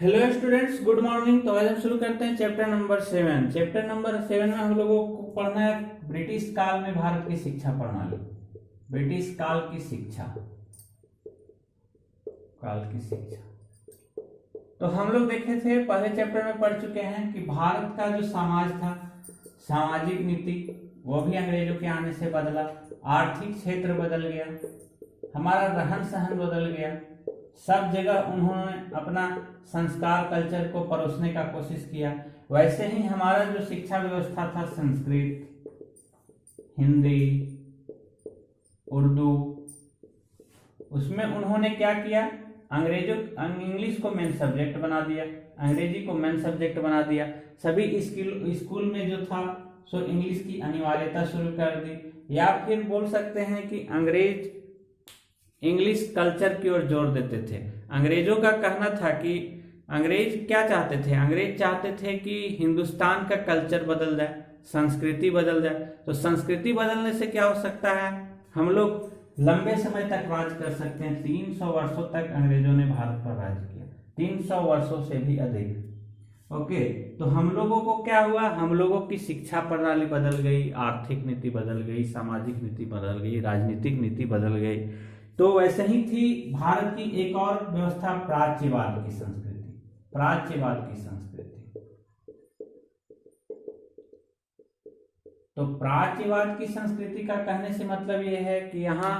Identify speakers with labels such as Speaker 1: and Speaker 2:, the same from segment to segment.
Speaker 1: Hello students, good morning. तो आज हम शुरू करते हैं चैप्टर नंबर 7। चैप्टर नंबर 7 में हम लोगों को पढ़ना है ब्रिटिश काल में भारत की शिक्षा प्रणाली। ब्रिटिश काल की शिक्षा, तो हम लोग देखे थे, पहले चैप्टर में पढ़ चुके हैं कि भारत का जो समाज था, सामाजिक नीति, वो भी अंग्रेजों के आने से बदला। आर्थिक क्षेत्र बदल गया, हमारा रहन सहन बदल गया। सब जगह उन्होंने अपना संस्कार कल्चर को परोसने का कोशिश किया। वैसे ही हमारा जो शिक्षा व्यवस्था था, संस्कृत, हिंदी, उर्दू, उसमें उन्होंने क्या किया, इंग्लिश को मेन सब्जेक्ट बना दिया, अंग्रेजी को मेन सब्जेक्ट बना दिया। सभी स्कूल में जो था सो इंग्लिश की अनिवार्यता शुरू कर दी, या फिर बोल सकते हैं कि अंग्रेज इंग्लिश कल्चर की ओर जोर देते थे। अंग्रेजों का कहना था कि अंग्रेज क्या चाहते थे, अंग्रेज चाहते थे कि हिंदुस्तान का कल्चर बदल जाए, संस्कृति बदल जाए। तो संस्कृति बदलने से क्या हो सकता है, हम लोग लंबे समय तक राज कर सकते हैं। 300 वर्षों तक अंग्रेजों ने भारत पर राज किया, 300 वर्षों से भी अधिक। ओके, तो हम लोगों को क्या हुआ, हम लोगों की शिक्षा प्रणाली बदल गई, आर्थिक नीति बदल गई, सामाजिक नीति बदल गई, राजनीतिक नीति बदल गई। तो वैसे ही थी भारत की एक और व्यवस्था, प्राच्यवाद की संस्कृति। प्राच्यवाद की संस्कृति, तो प्राच्यवाद की संस्कृति का कहने से मतलब यह है कि यहाँ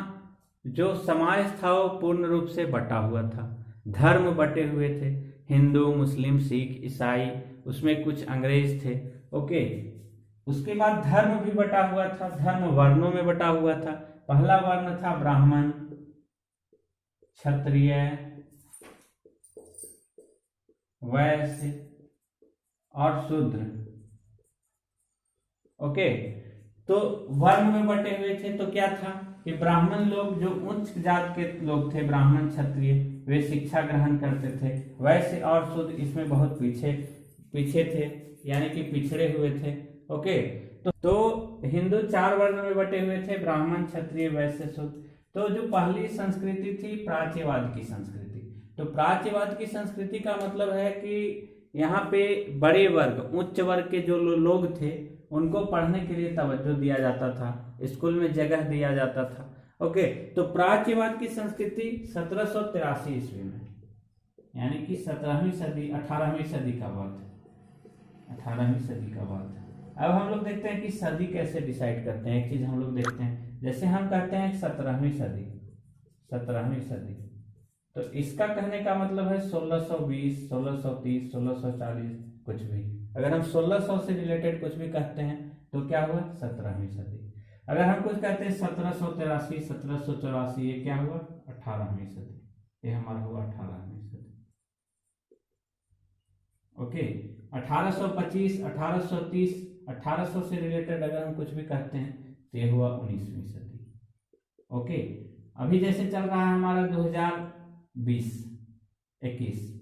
Speaker 1: जो समाज था वो पूर्ण रूप से बटा हुआ था, धर्म बटे हुए थे, हिंदू, मुस्लिम, सिख, ईसाई, उसमें कुछ अंग्रेज थे। ओके, उसके बाद धर्म भी बटा हुआ था, धर्म वर्णों में बटा हुआ था। पहला वर्ण था ब्राह्मण, क्षत्रिय, वैश्य और शूद्र। ओके, तो वर्ण में बटे हुए थे। तो क्या था कि ब्राह्मण लोग, जो उच्च जात के लोग थे, ब्राह्मण क्षत्रिय, वे शिक्षा ग्रहण करते थे। वैश्य और शूद्र इसमें बहुत पीछे पीछे थे, यानी कि पिछड़े हुए थे। ओके, तो हिंदू 4 वर्ण में बटे हुए थे, ब्राह्मण, क्षत्रिय, वैश्य, शूद्र। तो जो पहली संस्कृति थी प्राच्यवाद की संस्कृति। तो प्राच्यवाद की संस्कृति का मतलब है कि यहाँ पे बड़े वर्ग, उच्च वर्ग के जो लोग थे, उनको पढ़ने के लिए तवज्जो दिया जाता था, स्कूल में जगह दिया जाता था। ओके, तो प्राच्यवाद की संस्कृति 1783 ईस्वी में, यानी कि 17वीं सदी, 18वीं सदी का बात है, 18वीं सदी का बात है। अब हम लोग देखते हैं कि सदी कैसे डिसाइड करते हैं। एक चीज हम लोग देखते हैं, जैसे हम कहते हैं 17वीं सदी, 17वीं सदी, तो इसका कहने का मतलब है 1620, 1630, 1640, कुछ भी। अगर हम 1600 से रिलेटेड कुछ भी कहते हैं तो क्या हुआ, 17वीं सदी। अगर हम कुछ कहते हैं 1783, 1784, ये क्या हुआ, 18वीं सदी। ये हमारा हुआ 18वीं सदी। ओके, 1825, 1830, 1800 से रिलेटेड अगर हम कुछ भी कहते हैं तो ये हुआ 19वीं सदी। ओके, अभी जैसे चल रहा है हमारा 2020, 21,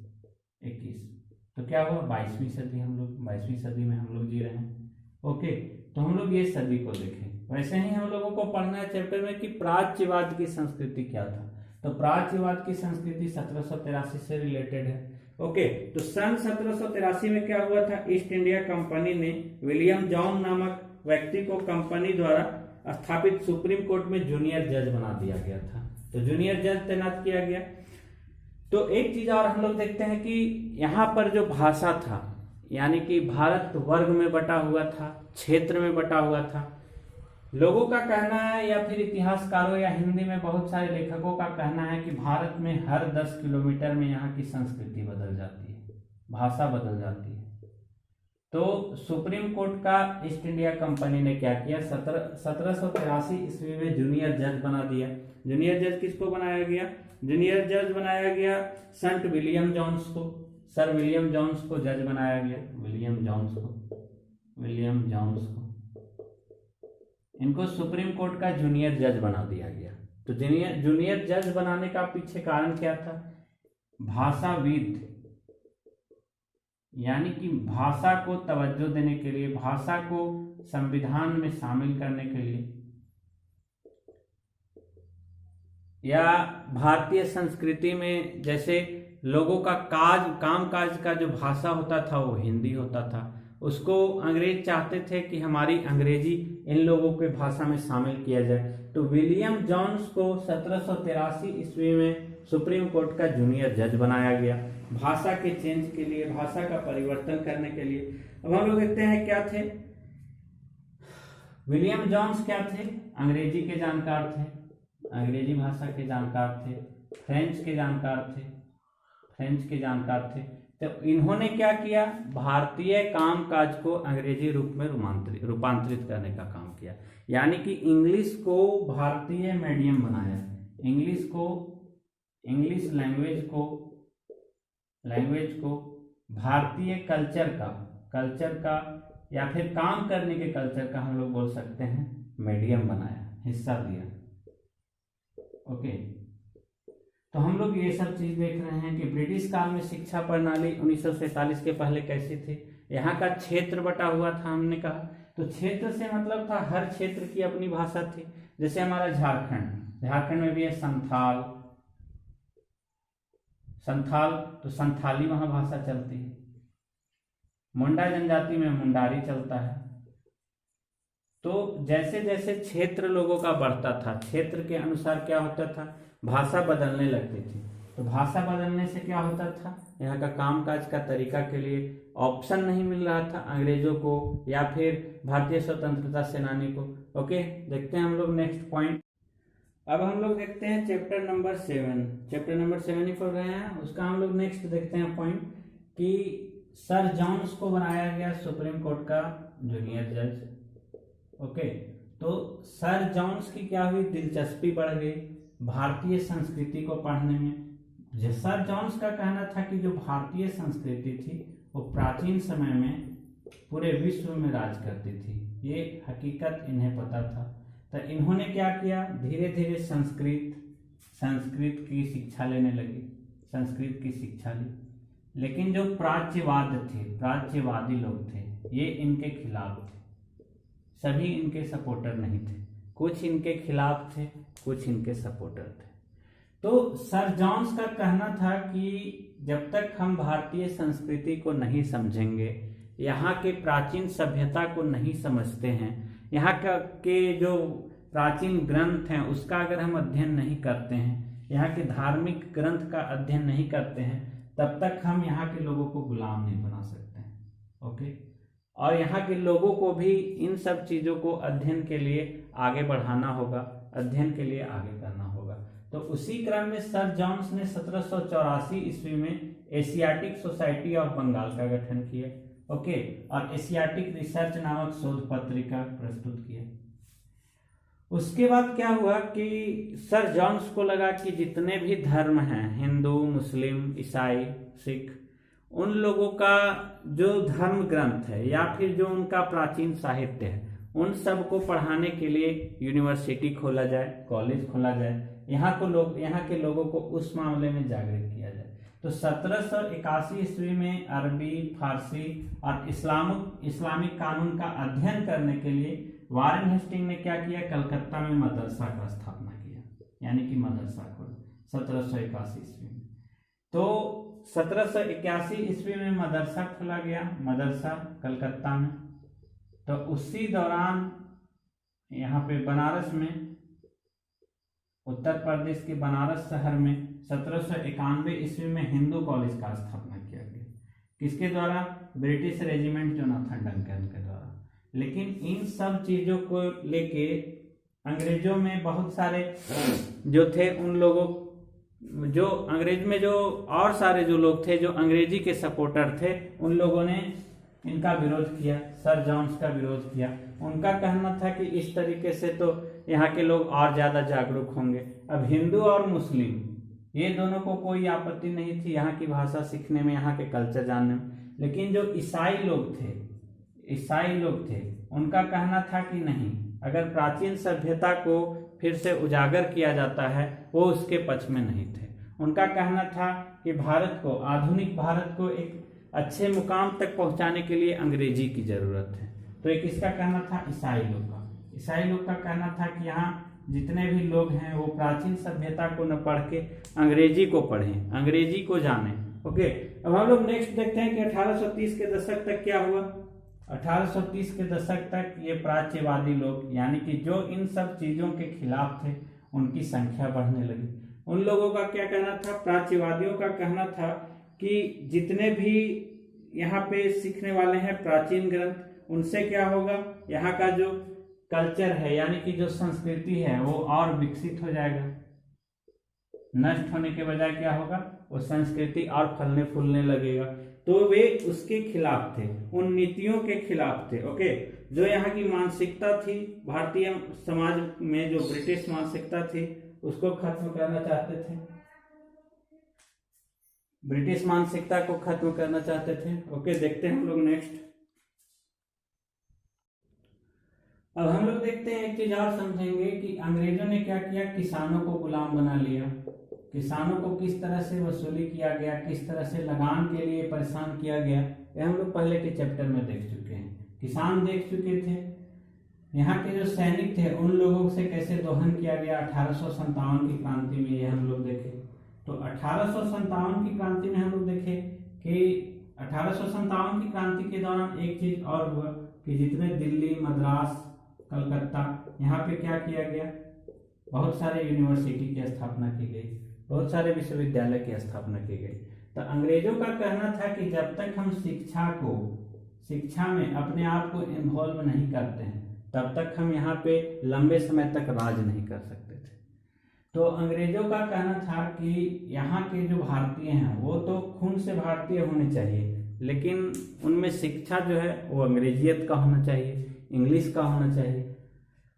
Speaker 1: तो क्या हुआ, 22वीं सदी। हम लोग 22वीं सदी में हम लोग जी रहे हैं। ओके, तो हम लोग ये सदी को देखें। वैसे ही हम लोगों को पढ़ना है चैप्टर में कि प्राच्यवाद की संस्कृति क्या था। तो प्राच्यवाद की संस्कृति 1783 से रिलेटेड है। ओके, तो सन 1783 में क्या हुआ था, ईस्ट इंडिया कंपनी ने विलियम जॉन नामक व्यक्ति को कंपनी द्वारा स्थापित सुप्रीम कोर्ट में जूनियर जज बना दिया गया था। तो जूनियर जज तैनात किया गया। तो एक चीज और हम लोग देखते हैं कि यहाँ पर जो भाषा था, यानी कि भारत वर्ग में बटा हुआ था, क्षेत्र में बटा हुआ था। लोगों का कहना है, या फिर इतिहासकारों या हिंदी में बहुत सारे लेखकों का कहना है कि भारत में हर 10 किलोमीटर में यहाँ की संस्कृति बदल जाती है, भाषा बदल जाती है। तो सुप्रीम कोर्ट का ईस्ट इंडिया कंपनी ने क्या किया, 1783 ईस्वी में जूनियर जज बना दिया। जूनियर जज किसको बनाया गया, जूनियर जज बनाया गया संत विलियम जॉन्स को, सर विलियम जॉन्स को जज बनाया गया, विलियम जॉन्स को इनको सुप्रीम कोर्ट का जूनियर जज बना दिया गया। तो जूनियर जज बनाने का पीछे कारण क्या था, भाषाविद, यानी कि भाषा को तवज्जो देने के लिए, भाषा को संविधान में शामिल करने के लिए, या भारतीय संस्कृति में जैसे लोगों का काम काज का जो भाषा होता था वो हिंदी होता था। उसको अंग्रेज चाहते थे कि हमारी अंग्रेजी इन लोगों के भाषा में शामिल किया जाए। तो विलियम जॉन्स को 1783 ईस्वी में सुप्रीम कोर्ट का जूनियर जज बनाया गया, भाषा के चेंज के लिए, भाषा का परिवर्तन करने के लिए। अब हम लोग देखते हैं क्या थे विलियम जॉन्स। क्या थे? अंग्रेजी के जानकार थे, अंग्रेजी भाषा के जानकार थे, फ्रेंच के जानकार थे। तो इन्होंने क्या किया? भारतीय कामकाज को अंग्रेजी रूप में रूपांतरित करने का काम किया, यानी कि इंग्लिश को भारतीय मीडियम बनाया, इंग्लिश लैंग्वेज को भारतीय कल्चर का या फिर काम करने के कल्चर का हम लोग बोल सकते हैं मीडियम बनाया, हिस्सा दिया। ओके, तो हम लोग ये सब चीज देख रहे हैं कि ब्रिटिश काल में शिक्षा प्रणाली 1947 के पहले कैसी थी। यहाँ का क्षेत्र बटा हुआ था, हमने कहा। तो क्षेत्र से मतलब था हर क्षेत्र की अपनी भाषा थी। जैसे हमारा झारखंड में भी है संथाल, तो संथाली वहां भाषा चलती है। मुंडा जनजाति में मुंडारी चलता है। तो जैसे जैसे क्षेत्र लोगों का बढ़ता था, क्षेत्र के अनुसार क्या होता था, भाषा बदलने लगती थी। तो भाषा बदलने से क्या होता था, यहाँ का कामकाज का तरीका के लिए ऑप्शन नहीं मिल रहा था अंग्रेजों को या फिर भारतीय स्वतंत्रता सेनानी को। ओके, देखते हैं हम लोग नेक्स्ट पॉइंट। अब हम लोग देखते हैं चैप्टर नंबर 7 ही पढ़ रहे हैं, उसका हम लोग नेक्स्ट देखते हैं पॉइंट कि सर जॉन्स को बनाया गया सुप्रीम कोर्ट का जूनियर जज। ओके, तो सर जॉन्स की क्या हुई, दिलचस्पी बढ़ गई भारतीय संस्कृति को पढ़ने में। सर जॉन्स का कहना था कि जो भारतीय संस्कृति थी वो प्राचीन समय में पूरे विश्व में राज करती थी, ये हकीकत इन्हें पता था। तो इन्होंने क्या किया, धीरे धीरे संस्कृत की शिक्षा लेने लगी, संस्कृत की शिक्षा ली। लेकिन जो प्राच्यवादी लोग थे ये इनके खिलाफ थे, सभी इनके सपोर्टर नहीं थे, कुछ इनके खिलाफ थे, कुछ इनके सपोर्टर थे। तो सर जॉन्स का कहना था कि जब तक हम भारतीय संस्कृति को नहीं समझेंगे, यहाँ के प्राचीन सभ्यता को नहीं समझते हैं, यहाँ के जो प्राचीन ग्रंथ हैं उसका अगर हम अध्ययन नहीं करते हैं, यहाँ के धार्मिक ग्रंथ का अध्ययन नहीं करते हैं, तब तक हम यहाँ के लोगों को गुलाम नहीं बना सकते हैं। ओके, और यहाँ के लोगों को भी इन सब चीज़ों को अध्ययन के लिए आगे बढ़ाना होगा, अध्ययन के लिए आगे करना होगा। तो उसी क्रम में सर जॉन्स ने 1784 ईस्वी में एशियाटिक सोसाइटी ऑफ बंगाल का गठन किया। ओके, और एशियाटिक रिसर्च नामक शोध पत्रिका प्रस्तुत किया। उसके बाद क्या हुआ कि सर जॉन्स को लगा कि जितने भी धर्म हैं, हिंदू, मुस्लिम, ईसाई, सिख, उन लोगों का जो धर्म ग्रंथ है या फिर जो उनका प्राचीन साहित्य है, उन सब को पढ़ाने के लिए यूनिवर्सिटी खोला जाए, कॉलेज खोला जाए, यहाँ के लोगों को उस मामले में जागृत किया जाए। तो 1781 ईस्वी में अरबी, फारसी और इस्लामिक कानून का अध्ययन करने के लिए वारेन हेस्टिंग ने क्या किया, कलकत्ता में मदरसा का स्थापना किया, यानी कि मदरसा खोला 1781 ईस्वी में। तो 1781 ईस्वी में मदरसा खोला गया, मदरसा कलकत्ता में। तो उसी दौरान यहाँ पे बनारस में, उत्तर प्रदेश के बनारस शहर में 1791 ईस्वी में हिंदू कॉलेज का स्थापना किया गया। किसके द्वारा? ब्रिटिश रेजिमेंट जोनाथन डंकन के द्वारा। लेकिन इन सब चीजों को लेके अंग्रेजों में बहुत सारे जो थे, उन लोगों जो अंग्रेज में जो और सारे जो लोग थे जो अंग्रेजी के सपोर्टर थे, उन लोगों ने इनका विरोध किया, सर जॉन्स का विरोध किया। उनका कहना था कि इस तरीके से तो यहाँ के लोग और ज्यादा जागरूक होंगे। अब हिंदू और मुस्लिम ये दोनों को कोई आपत्ति नहीं थी यहाँ की भाषा सीखने में, यहाँ के कल्चर जानने में। लेकिन जो ईसाई लोग थे उनका कहना था कि नहीं, अगर प्राचीन सभ्यता को फिर से उजागर किया जाता है, वो उसके पक्ष में नहीं थे। उनका कहना था कि आधुनिक भारत को एक अच्छे मुकाम तक पहुंचाने के लिए अंग्रेजी की जरूरत है। तो एक इसका कहना था ईसाई लोग का कहना था कि यहाँ जितने भी लोग हैं वो प्राचीन सभ्यता को न पढ़ के अंग्रेजी को पढ़ें, अंग्रेजी को जानें। ओके, अब हम लोग नेक्स्ट देखते हैं कि 1830 के दशक तक क्या हुआ। 1830 के दशक तक ये प्राच्यवादी लोग, यानी कि जो इन सब चीजों के खिलाफ थे, उनकी संख्या बढ़ने लगी। उन लोगों का क्या कहना था, प्राच्यवादियों का कहना था कि जितने भी यहाँ पे सीखने वाले हैं प्राचीन ग्रंथ, उनसे क्या होगा, यहाँ का जो कल्चर है यानी कि जो संस्कृति है वो और विकसित हो जाएगा। नष्ट होने के बजाय क्या होगा, वो संस्कृति और फलने फूलने लगेगा। तो वे उसके खिलाफ थे, उन नीतियों के खिलाफ थे। ओके, जो यहाँ की मानसिकता थी भारतीय समाज में, जो ब्रिटिश मानसिकता थी, उसको खत्म करना चाहते थे, ब्रिटिश मानसिकता को खत्म करना चाहते थे। ओके, देखते हैं हम लोग नेक्स्ट। अब हम लोग देखते हैं एक चीज और समझेंगे कि अंग्रेजों ने क्या किया, किसानों को गुलाम बना लिया। किसानों को किस तरह से वसूली किया गया, किस तरह से लगान के लिए परेशान किया गया, ये हम लोग पहले के चैप्टर में देख चुके हैं। किसान देख चुके थे, यहाँ के जो सैनिक थे उन लोगों से कैसे दोहन किया गया 1857 की क्रांति में, ये हम लोग देखे। तो 1857 की क्रांति में हम लोग देखे कि 1857 की क्रांति के दौरान एक चीज और हुआ कि जितने दिल्ली, मद्रास, कलकत्ता, यहाँ पे क्या किया गया, बहुत सारे यूनिवर्सिटी की स्थापना की गई, बहुत सारे विश्वविद्यालय की स्थापना की गई। तो अंग्रेजों का कहना था कि जब तक हम शिक्षा में अपने आप को इन्वॉल्व नहीं करते हैं, तब तक हम यहाँ पे लंबे समय तक राज नहीं कर सकते थे। तो अंग्रेजों का कहना था कि यहाँ के जो भारतीय हैं वो तो खून से भारतीय होने चाहिए, लेकिन उनमें शिक्षा जो है वो अंग्रेजियत का होना चाहिए, इंग्लिश का होना चाहिए।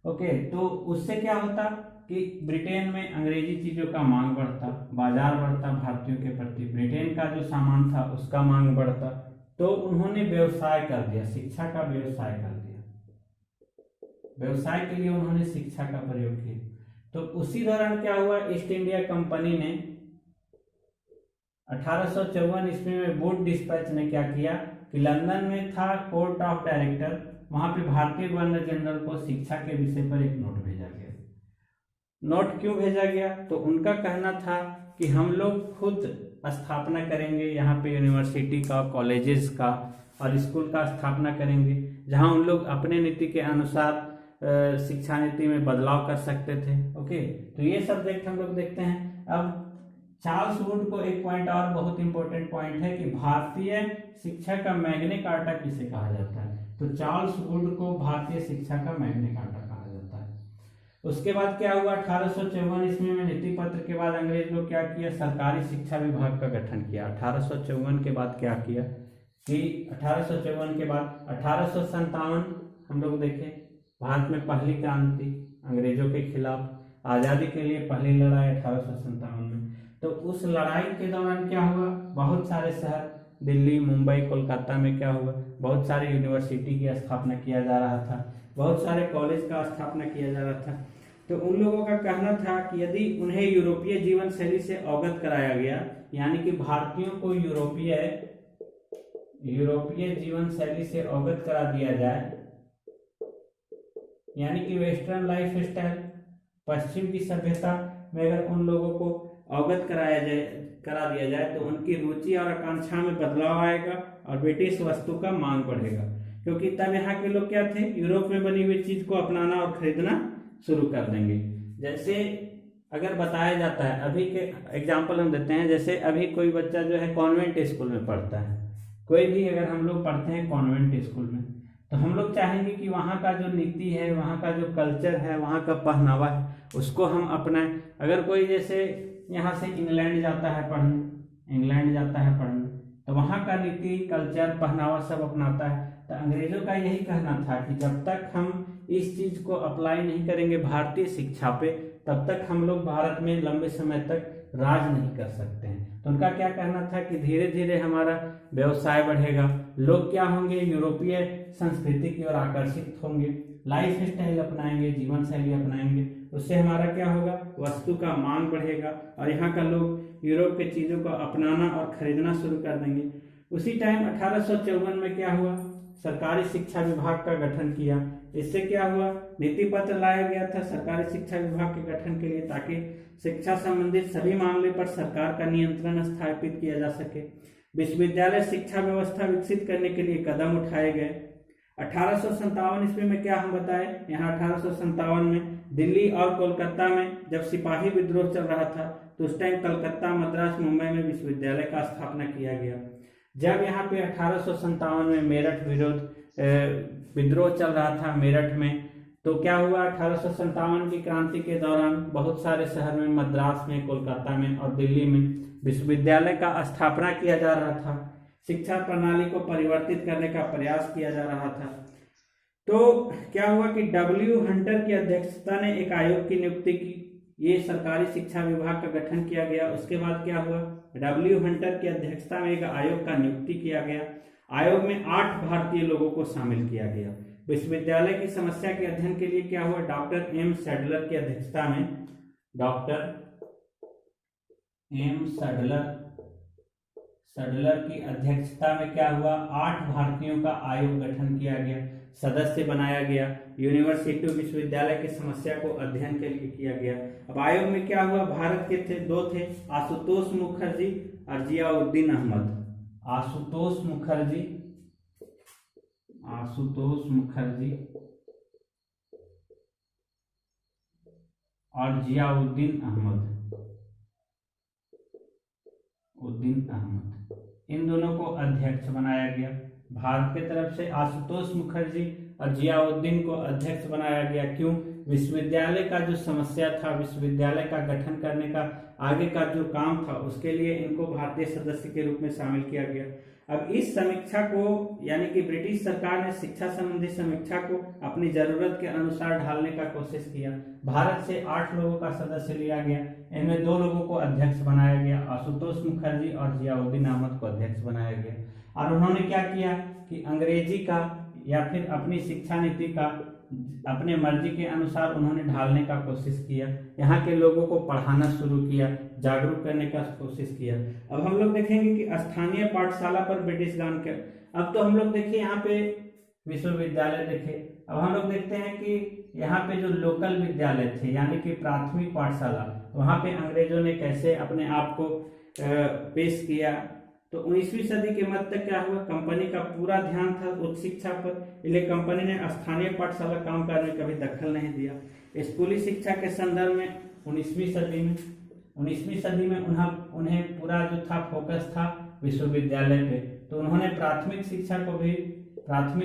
Speaker 1: ओके, तो उससे क्या होता कि ब्रिटेन में अंग्रेजी चीजों का मांग बढ़ता, बाजार बढ़ता भारतीयों के प्रति, ब्रिटेन का जो सामान था उसका मांग बढ़ता। तो उन्होंने व्यवसाय कर दिया, शिक्षा का व्यवसाय कर दिया, व्यवसाय के लिए उन्होंने शिक्षा का प्रयोग किया। तो उसी दौरान क्या हुआ, ईस्ट इंडिया कंपनी ने 1854 ईस्वी में वुड डिस्पैच ने क्या किया कि लंदन में था कोर्ट ऑफ डायरेक्टर, वहां पे भारतीय गवर्नर जनरल को शिक्षा के विषय पर एक नोट भेजा गया। नोट क्यों भेजा गया, तो उनका कहना था कि हम लोग खुद स्थापना करेंगे यहाँ पे यूनिवर्सिटी का, कॉलेजेस का और स्कूल का स्थापना करेंगे, जहाँ उन लोग अपने नीति के अनुसार शिक्षा नीति में बदलाव कर सकते थे। ओके, तो ये सब्जेक्ट हम लोग देखते हैं। अब चार्ल्स वुड को एक पॉइंट और बहुत इंपॉर्टेंट पॉइंट है कि भारतीय शिक्षा का मैग्ना कार्टा किसे कहा जाता है, तो चार्ल्स वुड को भारतीय शिक्षा का मैग्ना कार्टा कहा जाता है। उसके बाद क्या हुआ, 1854 ईस्वी में नीति पत्र के बाद अंग्रेज लोग क्या किया, सरकारी शिक्षा विभाग का गठन किया। 1854 के बाद क्या किया कि 1854 के बाद 1857 हम लोग देखें, भारत में पहली क्रांति अंग्रेजों के खिलाफ, आजादी के लिए पहली लड़ाई 1857 में। तो उस लड़ाई के दौरान क्या हुआ, बहुत सारे शहर, दिल्ली, मुंबई, कोलकाता में क्या हुआ, बहुत सारी यूनिवर्सिटी की स्थापना किया जा रहा था, बहुत सारे कॉलेज का स्थापना किया जा रहा था। तो उन लोगों का कहना था कि यदि उन्हें यूरोपीय जीवन शैली से अवगत कराया गया, यानी कि भारतीयों को यूरोपीय जीवन शैली से अवगत करा दिया जाए, यानी कि वेस्टर्न लाइफ स्टाइल, पश्चिम की सभ्यता में अगर उन लोगों को अवगत करा दिया जाए तो उनकी रुचि और आकांक्षा में बदलाव आएगा और ब्रिटिश वस्तु का मांग बढ़ेगा। क्योंकि तब यहाँ के लोग क्या थे, यूरोप में बनी हुई चीज को अपनाना और खरीदना शुरू कर देंगे। जैसे अगर बताया जाता है, अभी के एग्जाम्पल हम देते हैं, जैसे अभी कोई बच्चा जो है कॉन्वेंट स्कूल में पढ़ता है, कोई भी अगर हम लोग पढ़ते हैं कॉन्वेंट स्कूल में, तो हम लोग चाहेंगे कि वहाँ का जो नीति है, वहाँ का जो कल्चर है, वहाँ का पहनावा है, उसको हम अपनाएं। अगर कोई जैसे यहाँ से इंग्लैंड जाता है पढ़ने, तो वहाँ का नीति, कल्चर, पहनावा सब अपनाता है। तो अंग्रेजों का यही कहना था कि जब तक हम इस चीज को अप्लाई नहीं करेंगे भारतीय शिक्षा पे, तब तक हम लोग भारत में लंबे समय तक राज नहीं कर सकते हैं। तो उनका क्या कहना था कि धीरे धीरे हमारा व्यवसाय बढ़ेगा, लोग क्या होंगे, यूरोपीय संस्कृति की ओर आकर्षित होंगे, लाइफ स्टाइल अपनाएंगे, जीवन शैली अपनाएंगे, उससे हमारा क्या होगा, वस्तु का मांग बढ़ेगा और यहाँ का लोग यूरोप के चीजों को अपनाना और खरीदना शुरू कर देंगे। उसी टाइम 1854 में क्या हुआ, सरकारी शिक्षा विभाग का गठन किया। इससे क्या हुआ, नीति पत्र लाया गया था सरकारी शिक्षा विभाग के गठन के लिए, ताकि शिक्षा संबंधित सभी मामले पर सरकार का नियंत्रण स्थापित किया जा सके। विश्वविद्यालय शिक्षा व्यवस्था विकसित करने के लिए कदम उठाए गए। 1857 ईस्वी में क्या हम बताए, यहाँ 1857 में दिल्ली और कोलकाता में जब सिपाही विद्रोह चल रहा था, तो उस टाइम कलकत्ता, मद्रास, मुंबई में विश्वविद्यालय का स्थापना किया गया। जब यहाँ पे 1857 में मेरठ विद्रोह चल रहा था मेरठ में, तो क्या हुआ, 1857 की क्रांति के दौरान बहुत सारे शहर में, मद्रास में, कोलकाता में और दिल्ली में विश्वविद्यालय का स्थापना किया जा रहा था। शिक्षा प्रणाली को परिवर्तित करने का प्रयास किया जा रहा था। तो क्या हुआ कि डब्ल्यू हंटर की अध्यक्षता ने एक आयोग की नियुक्ति की। ये सरकारी शिक्षा विभाग का गठन किया गया। उसके बाद क्या हुआ, डब्ल्यू हंटर की अध्यक्षता में एक आयोग का नियुक्ति किया गया। आयोग में 8 भारतीय लोगों को शामिल किया गया। विश्वविद्यालय की समस्या के अध्ययन के लिए क्या हुआ, डॉक्टर एम सैडलर की अध्यक्षता में, डॉक्टर एम सडलर की अध्यक्षता में क्या हुआ, 8 भारतीयों का आयोग गठन किया गया, सदस्य बनाया गया। यूनिवर्सिटी विश्वविद्यालय की समस्या को अध्ययन के लिए किया गया। अब आयोग में क्या हुआ, भारत के थे 2 थे, आशुतोष मुखर्जी और जियाउद्दीन अहमद। आशुतोष मुखर्जी और जियाउद्दीन अहमद, इन दोनों को अध्यक्ष बनाया गया। भारत की तरफ से आशुतोष मुखर्जी और जियाउद्दीन को अध्यक्ष बनाया गया। क्यों, विश्वविद्यालय का जो समस्या था, विश्वविद्यालय का गठन करने का आगे का जो काम था, उसके लिए इनको भारतीय सदस्य के रूप में शामिल किया गया। अब इस समीक्षा को, यानी कि ब्रिटिश सरकार ने शिक्षा संबंधी समीक्षा को अपनी जरूरत के अनुसार ढालने का कोशिश किया। भारत से 8 लोगों का सदस्य लिया गया। इनमें 2 लोगों को अध्यक्ष बनाया गया, आशुतोष मुखर्जी और जियाउद्दीन अहमद को अध्यक्ष बनाया गया। और उन्होंने क्या किया कि अंग्रेजी का या फिर अपनी शिक्षा नीति का अपने मर्जी के अनुसार उन्होंने ढालने का कोशिश किया। यहाँ के लोगों को पढ़ाना शुरू किया, जागरूक करने का कोशिश किया। अब हम लोग देखेंगे कि स्थानीय पाठशाला पर ब्रिटिश गान के, अब तो हम लोग देखिए यहाँ पे विश्वविद्यालय देखे। अब हम लोग देखते हैं कि यहाँ पे जो लोकल विद्यालय थे, यानी कि प्राथमिक पाठशाला, वहाँ पे अंग्रेजों ने कैसे अपने आप को पेश किया। तो 19वीं सदी के मध्य तक क्या हुआ, कंपनी का पूरा ध्यान था उच्च शिक्षा पर, इसलिए कंपनी ने स्थानीय पाठशाला काम करने में कभी दखल नहीं दिया। स्कूली शिक्षा के संदर्भ में 19वीं सदी में उन्हें पूरा जो था फोकस था विश्वविद्यालय पे। तो उन्होंने प्राथमिक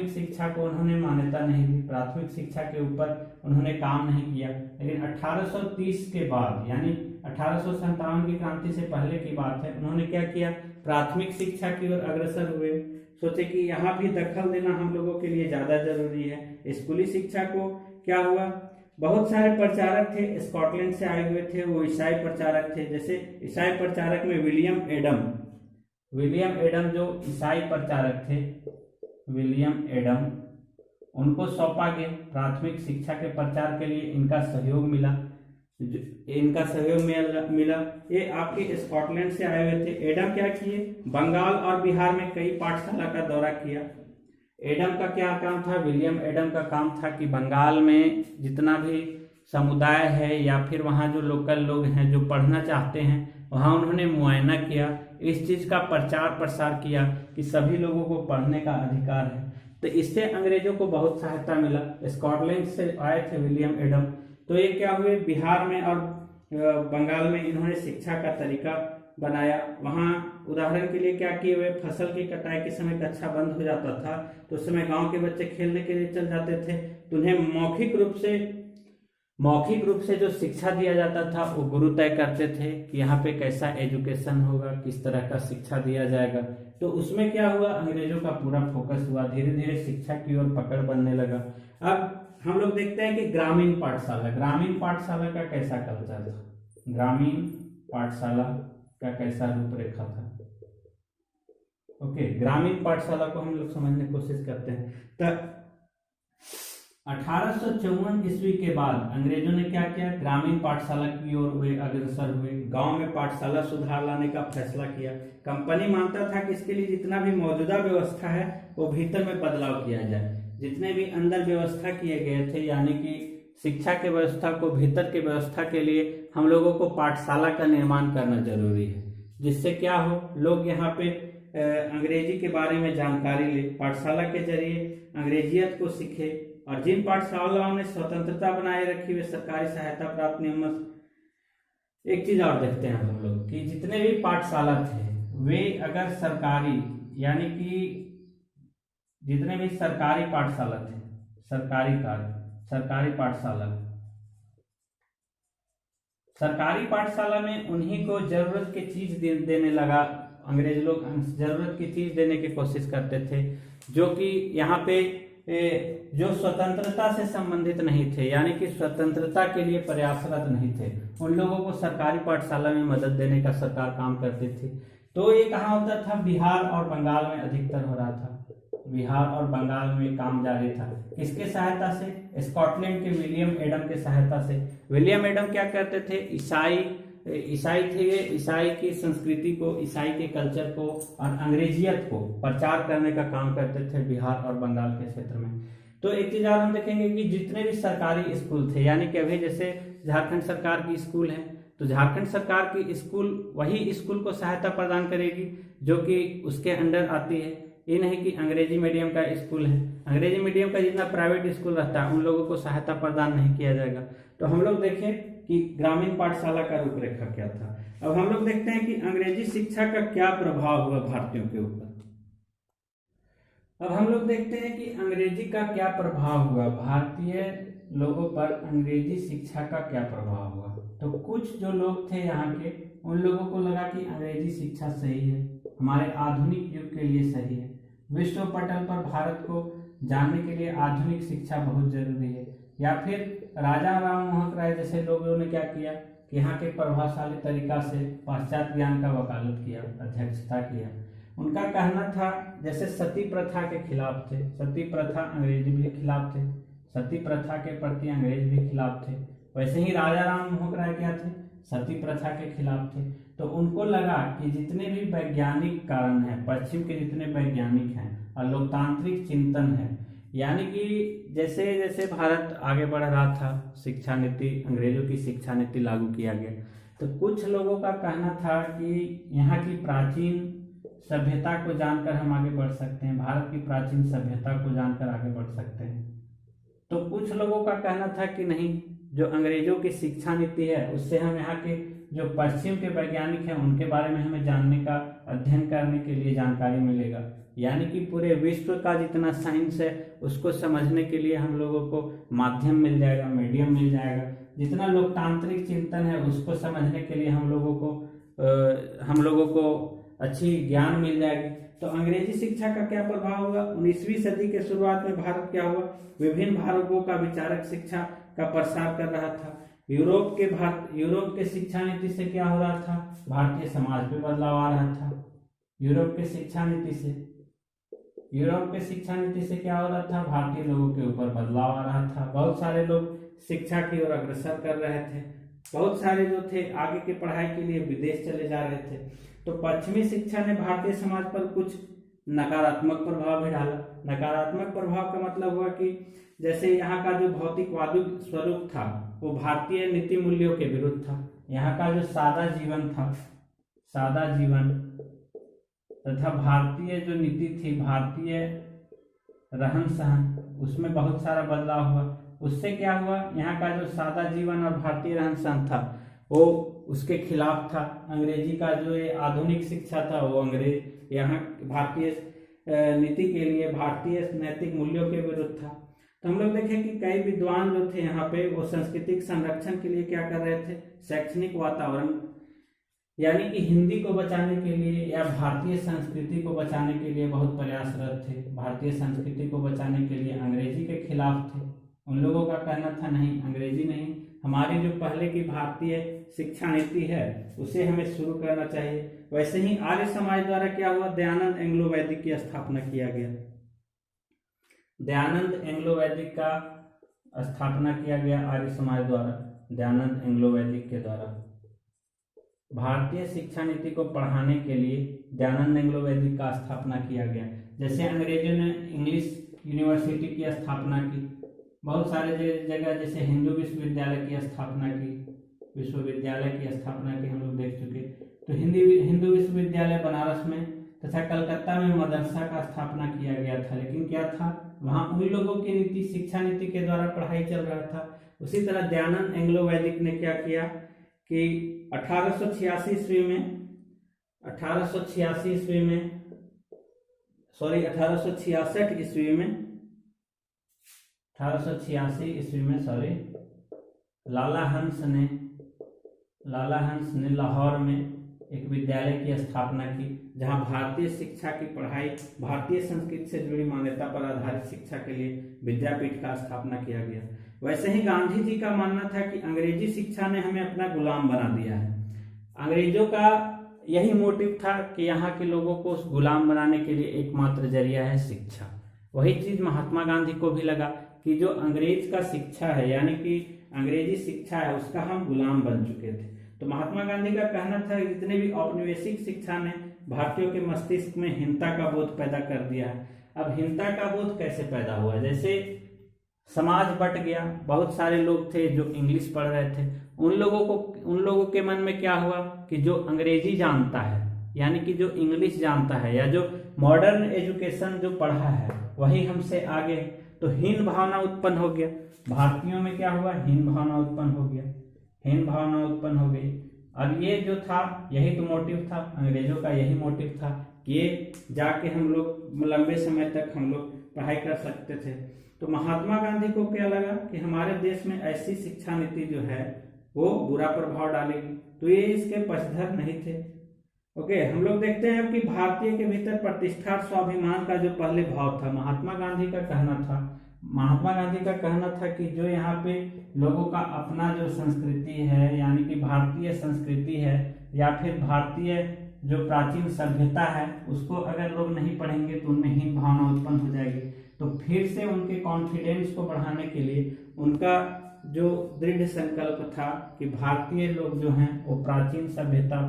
Speaker 1: शिक्षा को उन्होंने मान्यता नहीं दी, प्राथमिक शिक्षा के ऊपर उन्होंने काम नहीं किया। लेकिन 1830 के बाद, यानी 1857 की क्रांति से पहले की बात है, उन्होंने क्या किया, प्राथमिक शिक्षा की ओर अग्रसर हुए। सोचे कि यहाँ भी दखल देना हम लोगों के लिए ज्यादा जरूरी है। स्कूली शिक्षा को क्या हुआ, बहुत सारे प्रचारक थे, स्कॉटलैंड से आए हुए थे, वो ईसाई प्रचारक थे। जैसे ईसाई प्रचारक में विलियम एडम जो ईसाई प्रचारक थे, विलियम एडम, उनको सौंपा गया प्राथमिक शिक्षा के प्रचार के लिए। इनका सहयोग मिला। ये आपके स्कॉटलैंड से आए हुए थे। एडम क्या किए, बंगाल और बिहार में कई पाठशाला का दौरा किया। एडम का क्या काम था, विलियम एडम का काम था कि बंगाल में जितना भी समुदाय है या फिर वहाँ जो लोकल लोग हैं जो पढ़ना चाहते हैं, वहाँ उन्होंने मुआयना किया, इस चीज़ का प्रचार प्रसार किया कि सभी लोगों को पढ़ने का अधिकार है। तो इससे अंग्रेजों को बहुत सहायता मिला। स्कॉटलैंड से आए थे विलियम एडम। तो ये क्या हुए, बिहार में और बंगाल में इन्होंने शिक्षा का तरीका बनाया। वहाँ उदाहरण के लिए क्या किए हुए, फसल की कटाई के समय कक्षा बंद हो जाता था, तो उस समय गांव के बच्चे खेलने के लिए चल जाते थे, तो उन्हें मौखिक रूप से जो शिक्षा दिया जाता था वो गुरु तय करते थे कि यहाँ पे कैसा एजुकेशन होगा, किस तरह का शिक्षा दिया जाएगा। तो उसमें क्या हुआ, अंग्रेजों का पूरा फोकस हुआ, धीरे धीरे शिक्षा की ओर पकड़ बनने लगा। अब हम लोग देखते हैं कि ग्रामीण पाठशाला का कैसा कल्चर था, ग्रामीण पाठशाला का कैसा रूपरेखा था। ओके, ग्रामीण पाठशाला को हम लोग समझने की कोशिश करते हैं। तो 1854 ईस्वी के बाद अंग्रेजों ने क्या किया, ग्रामीण पाठशाला की ओर वे अग्रसर हुए, गांव में पाठशाला सुधार लाने का फैसला किया। कंपनी मानता था कि इसके लिए जितना भी मौजूदा व्यवस्था है वो भीतर में बदलाव किया जाए। जितने भी अंदर व्यवस्था किए गए थे, यानी कि शिक्षा के व्यवस्था को, भीतर के व्यवस्था के लिए हम लोगों को पाठशाला का निर्माण करना जरूरी है, जिससे क्या हो, लोग यहाँ पे अंग्रेजी के बारे में जानकारी ले, पाठशाला के जरिए अंग्रेजियत को सीखे। और जिन पाठशालाओं ने स्वतंत्रता बनाए रखी वे सरकारी सहायता प्राप्त नियमों। एक चीज और देखते हैं हम लोग कि जितने भी पाठशाला थे वे अगर सरकारी, यानी कि जितने भी सरकारी पाठशाला थे, सरकारी पाठशाला में उन्हीं को जरूरत की चीज देने लगा। अंग्रेज लोग जरूरत की चीज देने की कोशिश करते थे, जो कि यहाँ पे जो स्वतंत्रता से संबंधित नहीं थे, यानी कि स्वतंत्रता के लिए प्रयासरत नहीं थे, उन लोगों को सरकारी पाठशाला में मदद देने का सरकार काम करती थी। तो ये कहाँ होता था, बिहार और बंगाल में अधिकतर हो रहा था। बिहार और बंगाल में काम जारी था। किसके सहायता से, स्कॉटलैंड के विलियम एडम के सहायता से। विलियम एडम क्या करते थे, ईसाई थे, ईसाई की संस्कृति को, ईसाई के कल्चर को और अंग्रेजियत को प्रचार करने का काम करते थे बिहार और बंगाल के क्षेत्र में। तो एक चीज और हम देखेंगे कि जितने भी सरकारी स्कूल थे, यानी कि अभी जैसे झारखंड सरकार की स्कूल है, तो झारखंड सरकार की स्कूल वही स्कूल को सहायता प्रदान करेगी जो कि उसके अंडर आती है। ये नहीं कि अंग्रेजी मीडियम का स्कूल है, अंग्रेजी मीडियम का जितना प्राइवेट स्कूल रहता है उन लोगों को सहायता प्रदान नहीं किया जाएगा। तो हम लोग देखें कि ग्रामीण पाठशाला का रूपरेखा क्या था। अब हम लोग देखते हैं कि अंग्रेजी शिक्षा का क्या प्रभाव हुआ भारतीयों के ऊपर। अब हम लोग देखते हैं कि अंग्रेजी का क्या प्रभाव हुआ, भारतीय लोगों पर अंग्रेजी शिक्षा का क्या प्रभाव हुआ। तो कुछ जो लोग थे यहाँ के, उन लोगों को लगा कि अंग्रेजी शिक्षा सही है, हमारे आधुनिक युग के लिए सही है, विश्व पटल पर भारत को जानने के लिए आधुनिक शिक्षा बहुत जरूरी है। या फिर राजा राम मोहन राय जैसे लोगों ने क्या किया कि यहाँ के प्रभावशाली तरीका से पाश्चात्य ज्ञान का वकालत किया, अध्यक्षता किया। उनका कहना था, जैसे सती प्रथा के खिलाफ थे, सती प्रथा अंग्रेजी भी खिलाफ थे, सती प्रथा के प्रति अंग्रेज भी खिलाफ थे, वैसे ही राजा राम मोहन राय क्या थे, सती प्रथा के खिलाफ थे। तो उनको लगा कि जितने भी वैज्ञानिक कारण हैं, पश्चिम के जितने वैज्ञानिक हैं और लोकतांत्रिक चिंतन है, यानी कि जैसे जैसे भारत आगे बढ़ रहा था, शिक्षा नीति, अंग्रेजों की शिक्षा नीति लागू किया गया, तो कुछ लोगों का कहना था कि यहाँ की प्राचीन सभ्यता को जानकर हम आगे बढ़ सकते हैं, भारत की प्राचीन सभ्यता को जानकर आगे बढ़ सकते हैं। तो कुछ लोगों का कहना था कि नहीं, जो अंग्रेजों की शिक्षा नीति है उससे हम यहाँ के जो पश्चिम के वैज्ञानिक हैं उनके बारे में हमें जानने का, अध्ययन करने के लिए जानकारी मिलेगा, यानी कि पूरे विश्व का जितना साइंस है उसको समझने के लिए हम लोगों को माध्यम मिल जाएगा, मीडियम मिल जाएगा। जितना लोकतांत्रिक चिंतन है उसको समझने के लिए हम लोगों को अच्छी ज्ञान मिल जाएगी। तो अंग्रेजी शिक्षा का क्या प्रभाव हुआ, 19वीं सदी के शुरुआत में भारत क्या हुआ, विभिन्न भागों का विचारक शिक्षा का प्रसार कर रहा था। यूरोप के शिक्षा नीति से क्या हो रहा था, भारतीय समाज में बदलाव आ रहा था। यूरोप के शिक्षा नीति से क्या हो रहा था, भारतीय लोगों के ऊपर बदलाव आ रहा था। बहुत सारे लोग शिक्षा की ओर अग्रसर कर रहे थे, बहुत सारे जो थे आगे की पढ़ाई के लिए विदेश चले जा रहे थे। तो पश्चिमी शिक्षा ने भारतीय समाज पर कुछ नकारात्मक प्रभाव भी डाला। नकारात्मक प्रभाव का मतलब हुआ कि जैसे यहाँ का जो भौतिकवादी स्वरूप था वो भारतीय नीति मूल्यों के विरुद्ध था। यहाँ का जो सादा जीवन तथा भारतीय जो नीति थी, भारतीय रहन सहन, उसमें बहुत सारा बदलाव हुआ। उससे क्या हुआ, यहाँ का जो सादा जीवन और भारतीय रहन सहन था वो उसके खिलाफ था। अंग्रेजी का जो ये आधुनिक शिक्षा था वो अंग्रेज यहाँ भारतीय नीति के लिए, भारतीय नैतिक मूल्यों के विरुद्ध था। तो हम लोग देखें कि कई विद्वान जो थे यहाँ पे वो सांस्कृतिक संरक्षण के लिए क्या कर रहे थे, शैक्षणिक वातावरण यानी कि हिंदी को बचाने के लिए या भारतीय संस्कृति को बचाने के लिए बहुत प्रयासरत थे। भारतीय संस्कृति को बचाने के लिए अंग्रेजी के खिलाफ थे। उन लोगों का कहना था नहीं, अंग्रेजी नहीं, हमारी जो पहले की भारतीय शिक्षा नीति है उसे हमें शुरू करना चाहिए। वैसे ही आर्य समाज द्वारा क्या हुआ, दयानंद एंग्लो वैदिक की स्थापना किया गया। दयानंद एंग्लो वैदिक का स्थापना किया गया आर्य समाज द्वारा, दयानंद एंग्लो वैदिक के द्वारा। भारतीय शिक्षा नीति को पढ़ाने के लिए दयानंद एंग्लो वैदिक का स्थापना किया गया। जैसे अंग्रेजों ने इंग्लिश यूनिवर्सिटी की स्थापना की, बहुत सारे जगह जैसे हिंदू विश्वविद्यालय की स्थापना की, हम लोग देख चुके। तो हिंदू विश्वविद्यालय बनारस में तथा कलकत्ता में मदरसा का स्थापना किया गया था। लेकिन क्या था, वहाँ उन लोगों की नीति, शिक्षा नीति के द्वारा पढ़ाई चल रहा था। उसी तरह दयानंद एंग्लो वैदिक ने क्या किया कि 1886 ईस्वी में 1866 ईस्वी में लाला हंस ने लाहौर में एक विद्यालय की स्थापना की, जहां भारतीय शिक्षा की पढ़ाई, भारतीय संस्कृति से जुड़ी मान्यता पर आधारित शिक्षा के लिए विद्यापीठ का स्थापना किया गया। वैसे ही गांधी जी का मानना था कि अंग्रेजी शिक्षा ने हमें अपना गुलाम बना दिया है। अंग्रेजों का यही मोटिव था कि यहाँ के लोगों को गुलाम बनाने के लिए एकमात्र जरिया है शिक्षा। वही चीज महात्मा गांधी को भी लगा कि जो अंग्रेज का शिक्षा है, यानी कि अंग्रेजी शिक्षा है, उसका हम गुलाम बन चुके थे। तो महात्मा गांधी का कहना था कि जितने भी औपनिवेशिक शिक्षा ने भारतीयों के मस्तिष्क में हीनता का बोध पैदा कर दिया है। अब हीनता का बोध कैसे पैदा हुआ? जैसे समाज बट गया, बहुत सारे लोग थे जो इंग्लिश पढ़ रहे थे, उन लोगों के मन में क्या हुआ कि जो अंग्रेजी जानता है, यानी कि जो इंग्लिश जानता है या जो मॉडर्न एजुकेशन जो पढ़ा है, वही हमसे आगे, तो हीन भावना उत्पन्न हो गया। भारतीयों में क्या हुआ? हीन भावना उत्पन्न हो गई। अब ये जो था, यही तो मोटिव था अंग्रेजों का, यही मोटिव था कि ये जाके हम लोग लंबे समय तक हम लोग पढ़ाई कर सकते थे। तो महात्मा गांधी को क्या लगा कि हमारे देश में ऐसी शिक्षा नीति जो है वो बुरा प्रभाव डालेगी, तो ये इसके पक्षधर नहीं थे। ओके, हम लोग देखते हैं कि भारतीय के भीतर प्रतिष्ठा और स्वाभिमान का जो पहले भाव था, महात्मा गांधी का कहना था कि जो यहाँ पे लोगों का अपना जो संस्कृति है, यानी कि भारतीय संस्कृति है या फिर भारतीय जो प्राचीन सभ्यता है, उसको अगर लोग नहीं पढ़ेंगे तो उनमें हीन भावना उत्पन्न हो जाएगी। तो फिर से उनके कॉन्फिडेंस को बढ़ाने के लिए उनका जो दृढ़ संकल्प था कि भारतीय लोग जो हैं वो प्राचीन सभ्यता,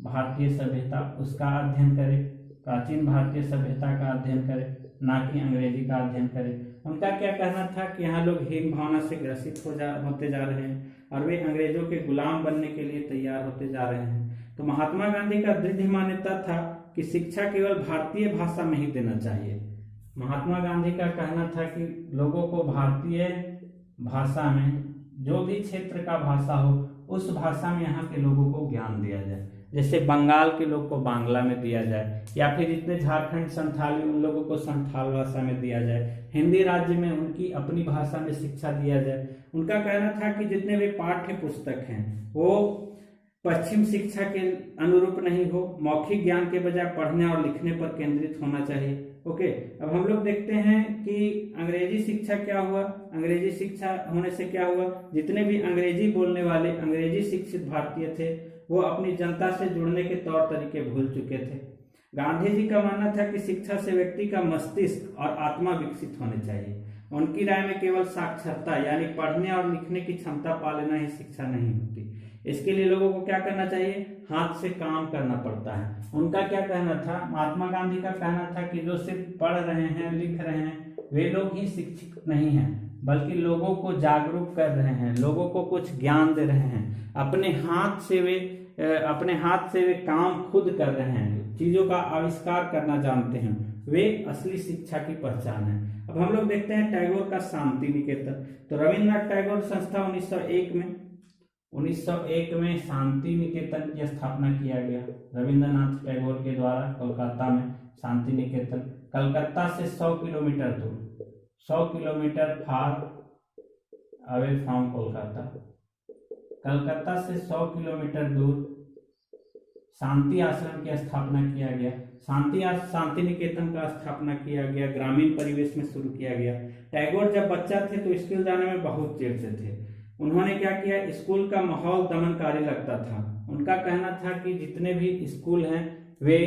Speaker 1: भारतीय सभ्यता उसका अध्ययन करें, प्राचीन भारतीय सभ्यता का अध्ययन करें, ना कि अंग्रेजी का अध्ययन करें। उनका क्या कहना था कि यहाँ लोग हीन भावना से ग्रसित होते जा रहे हैं और वे अंग्रेजों के गुलाम बनने के लिए तैयार होते जा रहे हैं। तो महात्मा गांधी का दृढ़ मान्यता था कि शिक्षा केवल भारतीय भाषा में ही देना चाहिए। महात्मा गांधी का कहना था कि लोगों को भारतीय भाषा में, जो भी क्षेत्र का भाषा हो, उस भाषा में यहाँ के लोगों को ज्ञान दिया जाए। जैसे बंगाल के लोग को बांग्ला में दिया जाए, या फिर जितने झारखंड संथाली, उन लोगों को संथाल भाषा में दिया जाए। हिंदी राज्य में उनकी अपनी भाषा में शिक्षा दिया जाए। उनका कहना था कि जितने भी पाठ्य पुस्तक हैं वो पश्चिम शिक्षा के अनुरूप नहीं हो, मौखिक ज्ञान के बजाय पढ़ने और लिखने पर केंद्रित होना चाहिए। ओके, अब हम लोग देखते हैं कि अंग्रेजी शिक्षा क्या हुआ। अंग्रेजी शिक्षा होने से क्या हुआ, जितने भी अंग्रेजी बोलने वाले अंग्रेजी शिक्षित भारतीय थे वो अपनी जनता से जुड़ने के तौर तरीके भूल चुके थे। गांधी जी का मानना था कि शिक्षा से व्यक्ति का मस्तिष्क और आत्मा विकसित होने चाहिए। उनकी राय में केवल साक्षरता यानी पढ़ने और लिखने की क्षमता पा लेना ही शिक्षा नहीं होती। इसके लिए लोगों को क्या करना चाहिए? हाथ से काम करना पड़ता है। उनका क्या कहना था? महात्मा गांधी का कहना था कि जो सिर्फ पढ़ रहे हैं, लिख रहे हैं, वे लोग ही शिक्षित नहीं हैं, बल्कि लोगों को जागरूक कर रहे हैं, लोगों को कुछ ज्ञान दे रहे हैं। अपने हाथ से वे काम खुद कर रहे हैं, चीजों का आविष्कार करना जानते हैं, वे असली शिक्षा की पहचान है। अब हम लोग देखते हैं टैगोर का शांति निकेतन। तो रविन्द्रनाथ टैगोर संस्था 1901 में शांति निकेतन की स्थापना किया गया रविन्द्रनाथ टैगोर के द्वारा कोलकाता में। शांति निकेतन कलकत्ता से 100 किलोमीटर दूर, 100 kilometre far away from Kolkata. Calcutta से 100 किलोमीटर दूर शांति आश्रम की स्थापना किया गया। शांति निकेतन का स्थापना किया गया, ग्रामीण परिवेश में शुरू किया गया। टैगोर जब बच्चा थे तो स्कूल जाने में बहुत चिढ़ते थे। उन्होंने क्या किया, स्कूल का माहौल दमनकारी लगता था। उनका कहना था कि जितने भी स्कूल हैं वे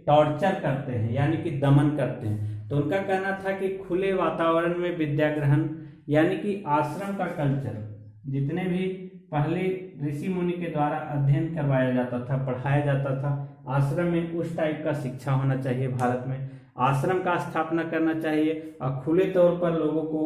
Speaker 1: टॉर्चर करते हैं यानी कि दमन करते हैं। तो उनका कहना था कि खुले वातावरण में विद्या ग्रहण यानी कि आश्रम का कल्चर, जितने भी पहले ऋषि मुनि के द्वारा अध्ययन करवाया जाता था, पढ़ाया जाता था, आश्रम में उस टाइप का शिक्षा होना चाहिए। भारत में आश्रम का स्थापना करना चाहिए और खुले तौर पर लोगों को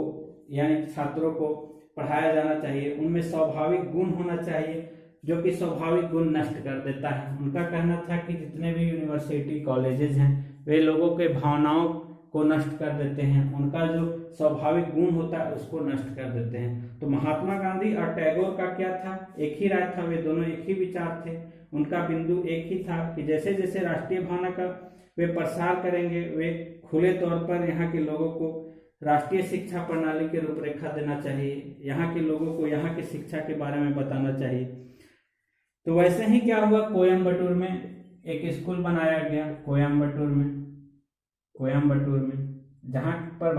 Speaker 1: यानी छात्रों को पढ़ाया जाना चाहिए। उनमें स्वाभाविक गुण होना चाहिए जो कि स्वाभाविक गुण नष्ट कर देता है। उनका कहना था कि जितने भी यूनिवर्सिटी कॉलेजेस हैं वे लोगों के भावनाओं को नष्ट कर देते हैं, उनका जो स्वाभाविक गुण होता है उसको नष्ट कर देते हैं। तो महात्मा गांधी और टैगोर का क्या था, एक ही राय था, वे दोनों एक ही विचार थे। उनका बिंदु एक ही था कि जैसे जैसे राष्ट्रीय भावना का वे प्रसार करेंगे, वे खुले तौर पर यहाँ के लोगों को राष्ट्रीय शिक्षा प्रणाली की रूपरेखा देना चाहिए, यहाँ के लोगों को यहाँ की शिक्षा के बारे में बताना चाहिए। तो वैसे ही क्या हुआ, कोयम्बटूर में एक स्कूल बनाया गया, कोयम्बटूर में जहाँ पर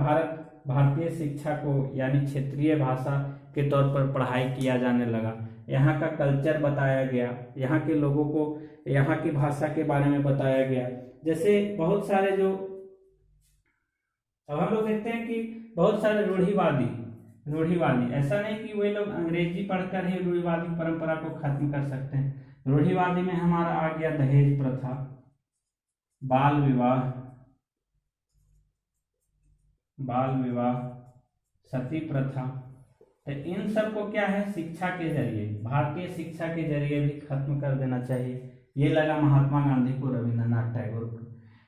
Speaker 1: भारतीय शिक्षा को यानी क्षेत्रीय भाषा के तौर पर पढ़ाई किया जाने लगा। यहाँ का कल्चर बताया गया, यहाँ के लोगों को यहाँ की भाषा के बारे में बताया गया। जैसे बहुत सारे जो अब हम लोग देखते हैं कि बहुत सारे रूढ़िवादी, ऐसा नहीं कि वे लोग अंग्रेजी पढ़कर ही रूढ़िवादी परंपरा को खत्म कर सकते हैं। रूढ़िवादी में हमारा आ गया दहेज प्रथा, बाल विवाह, सती प्रथा। तो इन सब को क्या है, शिक्षा के जरिए, भारतीय शिक्षा के जरिए भी खत्म कर देना चाहिए। ये लगा महात्मा गांधी को, रविंद्रनाथ टैगोर को।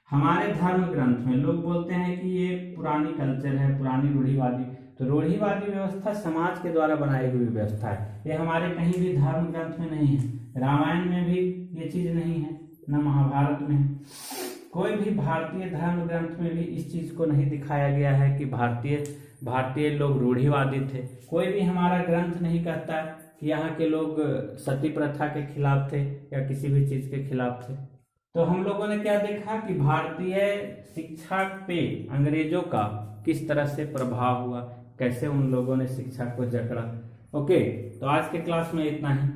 Speaker 1: हमारे धर्म ग्रंथ में लोग बोलते हैं कि ये पुरानी कल्चर है, पुरानी रूढ़िवादी। तो रूढ़िवादी व्यवस्था समाज के द्वारा बनाई हुई व्यवस्था है, ये हमारे कहीं भी धर्म ग्रंथ में नहीं है। रामायण में भी ये चीज नहीं है, न महाभारत में है। कोई भी भारतीय धर्म ग्रंथ में भी इस चीज को नहीं दिखाया गया है कि भारतीय लोग रूढ़िवादी थे। कोई भी हमारा ग्रंथ नहीं कहता कि यहाँ के लोग सती प्रथा के खिलाफ थे या किसी भी चीज के खिलाफ थे। तो हम लोगों ने क्या देखा कि भारतीय शिक्षा पे अंग्रेजों का किस तरह से प्रभाव हुआ, कैसे उन लोगों ने शिक्षा को जकड़ा। ओके, तो आज के क्लास में इतना ही।